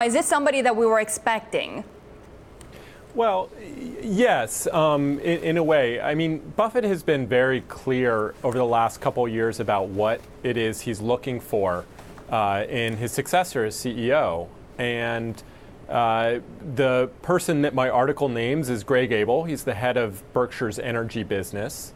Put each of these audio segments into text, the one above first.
Is this somebody that we were expecting? Well, yes, in a way. I mean, Buffett has been very clear over the last couple of years about what it is he's looking for in his successor as CEO. And the person that my article names is Greg Abel. He's the head of Berkshire's energy business.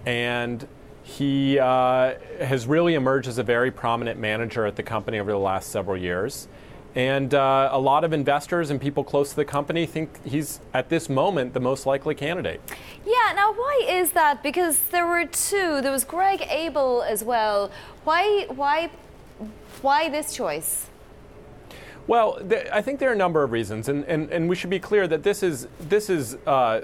And he has really emerged as a very prominent manager at the company over the last several years. And a lot of investors and people close to the company think he's, at this moment, the most likely candidate. Yeah, now why is that? Because there were two. There was Greg Abel as well. Why this choice? Well, I think there are a number of reasons, and we should be clear that this is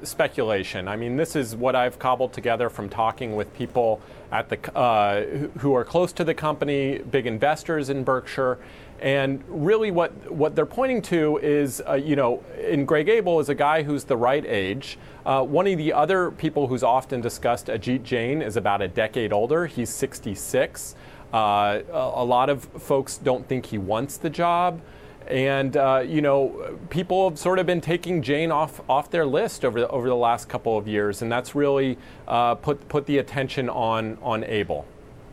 speculation. I mean, this is what I've cobbled together from talking with people at the who are close to the company, big investors in Berkshire. And really what they're pointing to is, in Greg Abel is a guy who's the right age. One of the other people who's often discussed, Ajit Jain, is about a decade older. He's 66. A lot of folks don't think he wants the job. And, people have sort of been taking Jain off their list over the last couple of years. And that's really put the attention on Abel.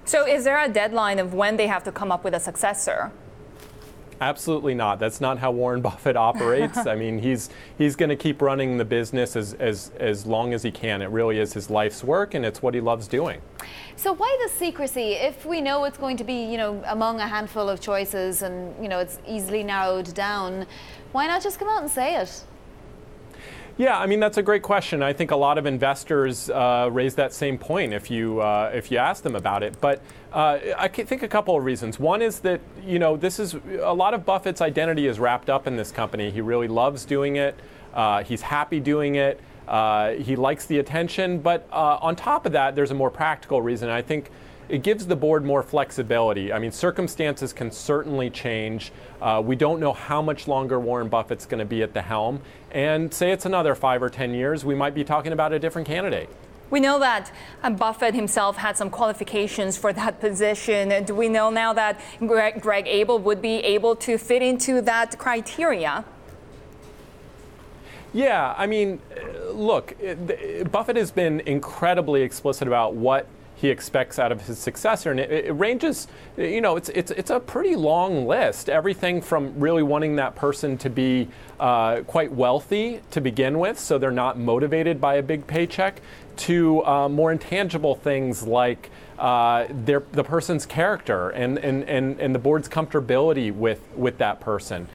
So is there a deadline of when they have to come up with a successor? Absolutely not. That's not how Warren Buffett operates. I mean, he's going to keep running the business as long as he can. It really is his life's work, and it's what he loves doing. So why the secrecy? If we know it's going to be, among a handful of choices and, it's easily narrowed down, why not just come out and say it? Yeah, I mean, that's a great question. I think a lot of investors raise that same point if you ask them about it. But I think a couple of reasons. One is that, this is a lot of Buffett's identity is wrapped up in this company. He really loves doing it. He's happy doing it. He likes the attention. But on top of that, there's a more practical reason. I think it gives the board more flexibility. I mean, circumstances can certainly change. We don't know how much longer Warren Buffett's going to be at the helm. And say it's another 5 or 10 years, we might be talking about a different candidate. We know that Buffett himself had some qualifications for that position. Do we know now that Greg Abel would be able to fit into that criteria? Yeah, I mean, look, Buffett has been incredibly explicit about what he expects out of his successor, and it ranges, it's a pretty long list. Everything from really wanting that person to be quite wealthy to begin with, so they're not motivated by a big paycheck, to more intangible things like the person's character and the board's comfortability with that person.